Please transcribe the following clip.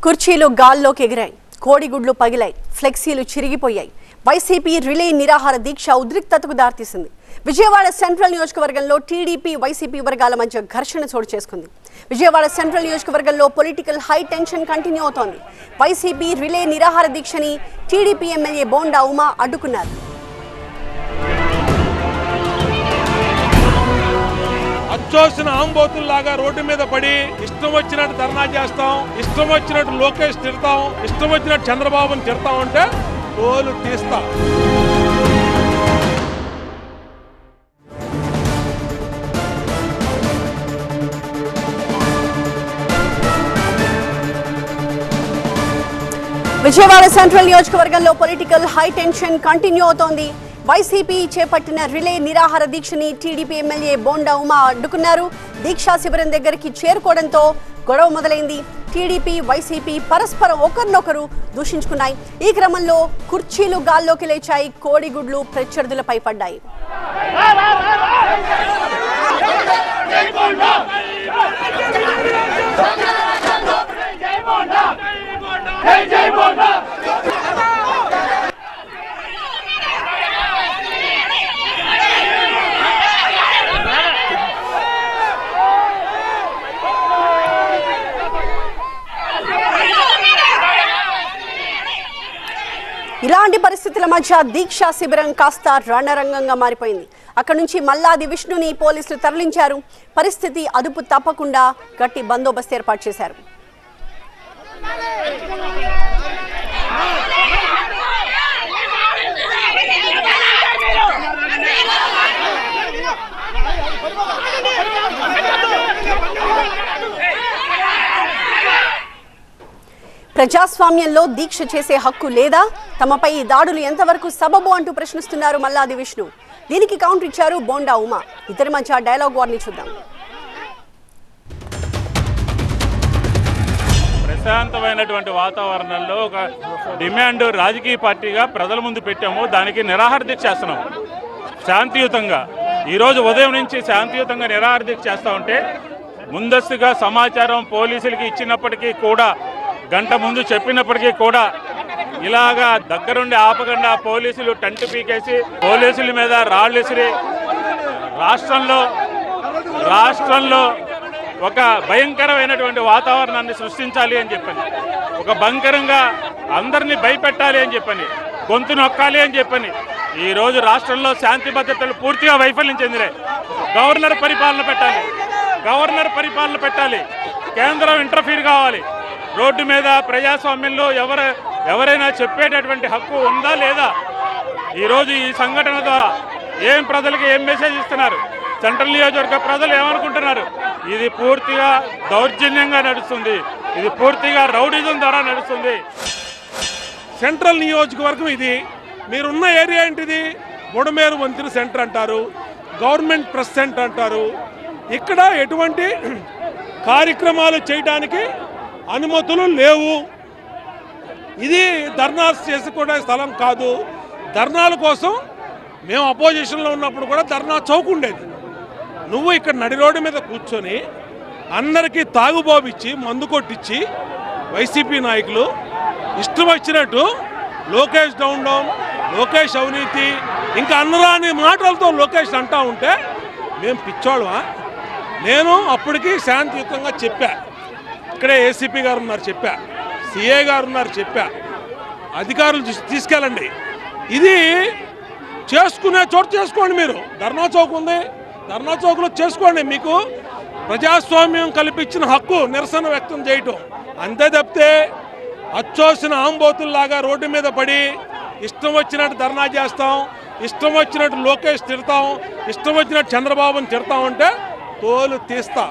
కుర్చీలు గాల్లోకి ఎగిరాయి, కోడిగుడ్లు పగిలాయి, ఫ్లెక్సీలు చిరిగిపోయాయి. వైసీపీ రిలే నిరాహార దీక్ష ఉద్రిక్తతకు దారితీసింది. విజయవాడ సెంట్రల్ నియోజకవర్గంలో టీడీపీ వైసీపీ వర్గాల మధ్య ఘర్షణ చోటు చేసుకుంది. విజయవాడ సెంట్రల్ నియోజకవర్గంలో పొలిటికల్ హై టెన్షన్ కంటిన్యూ అవుతోంది. వైసీపీ రిలే నిరాహార దీక్షని టీడీపీ ఎమ్మెల్యే బోండా ఉమా అడ్డుకున్నారు. అచ్చోసిన ఆంబోతుల్లాగా రోడ్డు మీద పడి ఇష్టం వచ్చినట్టు ధర్నా చేస్తాం, ఇష్టం వచ్చినట్టు లోకేష్ తిడతాం, ఇష్టం వచ్చినట్టు చంద్రబాబుని తిడతాం అంటే తోలు తీస్తాం. విజయవాడ సెంట్రల్ నియోజకవర్గంలో పొలిటికల్ హై టెన్షన్ కంటిన్యూ అవుతోంది. వైసీపీ చేపట్టిన రిలే నిరాహార దీక్షని టీడీపీ ఎమ్మెల్యే బోండా ఉమా అడ్డుకున్నారు. దీక్షా శిబిరం దగ్గరికి చేరుకోవడంతో గొడవ మొదలైంది. టీడీపీ వైసీపీ పరస్పరం ఒకరినొకరు దూషించుకున్నాయి. ఈ క్రమంలో కుర్చీలు గాల్లోకి లేచాయి, కోడిగుడ్లు ప్రత్యర్థులపై పడ్డాయి. ఇలాంటి పరిస్థితుల మధ్య దీక్షా శిబిరం కాస్త రణరంగంగా మారిపోయింది. అక్కడి నుంచి మల్లాది విష్ణుని పోలీసులు తరలించారు. పరిస్థితి అదుపు తప్పకుండా గట్టి బందోబస్తు ఏర్పాటు చేశారు. ప్రజాస్వామ్యంలో దీక్ష చేసే హక్కు లేదా? తమపై ఈ దాడులు ఎంతవరకు సబబు అంటూ ప్రశ్నిస్తున్నారు మల్లాది విష్ణు. దీనికి కౌంటర్ ఇచ్చారు బోండా ఉమా. ఇద్దరి మధ్య డైలాగ్ వార్ని చూద్దాం. ప్రశాంతమైనటువంటి వాతావరణంలో ఒక డిమాండ్ రాజకీయ పార్టీగా ప్రజల ముందు పెట్టాము. దానికి నిరాహార దీక్ష చేస్తున్నాం శాంతియుతంగా. ఈరోజు ఉదయం నుంచి శాంతియుతంగా నిరాహార దీక్ష చేస్తూ ఉంటే ముందస్తుగా సమాచారం పోలీసులకి ఇచ్చినప్పటికీ కూడా, గంట ముందు చెప్పినప్పటికీ కూడా ఇలాగా దగ్గరుండి ఆపకుండా పోలీసులు టంటు పీకేసి పోలీసుల మీద రాళ్ళు విసిరి రాష్ట్రంలో ఒక భయంకరమైనటువంటి వాతావరణాన్ని సృష్టించాలి అని చెప్పని, ఒక భయంకరంగా అందరినీ భయపెట్టాలి అని చెప్పని, గొంతు నొక్కాలి అని చెప్పని ఈరోజు రాష్ట్రంలో శాంతి భద్రతలు పూర్తిగా వైఫల్యం చెందినాయి. గవర్నర్ పరిపాలన పెట్టాలి. కేంద్రం ఇంటర్ఫీర్ కావాలి. రోడ్డు మీద ప్రజాస్వామ్యంలో ఎవరైనా చెప్పేటటువంటి హక్కు ఉందా లేదా? ఈరోజు ఈ సంఘటన ద్వారా ప్రజలకు ఏం మెసేజ్ ఇస్తున్నారు? సెంట్రల్ నియోజకవర్గ ప్రజలు ఏమనుకుంటున్నారు? ఇది పూర్తిగా దౌర్జన్యంగా నడుస్తుంది, ఇది పూర్తిగా రౌడిజం ద్వారా నడుస్తుంది. సెంట్రల్ నియోజకవర్గం ఇది. మీరున్న ఏరియా ఏంటిది? బుడమేరు వంతెన సెంటర్ అంటారు, గవర్నమెంట్ ప్రెస్ సెంటర్ అంటారు. ఇక్కడ ఎటువంటి కార్యక్రమాలు చేయడానికి అనుమతులు లేవు. ఇది ధర్నాలు చేసుకునే స్థలం కాదు. ధర్నాల కోసం మేము అపోజిషన్లో ఉన్నప్పుడు కూడా ధర్నా చౌక్ ఉండేది. నువ్వు ఇక్కడ నడి రోడ్డు మీద కూర్చొని అందరికీ తాగుబోబిచ్చి మందు కొట్టించి వైసీపీ నాయకులు ఇష్టం వచ్చినట్టు లోకేష్ డౌన్, లోకేష్ అవినీతి, ఇంకా అన్నరాని మాటలతో లోకేష్ అంటా ఉంటే మేము పిచ్చోళ్ళమా? నేను అప్పటికి శాంతియుతంగా చెప్పా. ఇక్కడే ఏసీపీ గారు ఉన్నారు చెప్పా, సిఏ గారు ఉన్నారు చెప్పా, అధికారులు తీసుకెళ్ళండి. ఇది చేసుకునే చోటు చేసుకోండి. మీరు ధర్నా చౌక్ ఉంది, ధర్నా చౌక్లో చేసుకోండి. మీకు ప్రజాస్వామ్యం కల్పించిన హక్కు నిరసన వ్యక్తం చేయటం. అంతే తప్పితే అచ్చోసిన ఆంబోతుల్లాగా రోడ్డు మీద పడి ఇష్టం వచ్చినట్టు ధర్నా చేస్తాం, ఇష్టం వచ్చినట్టు లోకేష్ తిడతాం, ఇష్టం వచ్చినట్టు చంద్రబాబుని తిడతాం అంటే తోలు తీస్తా.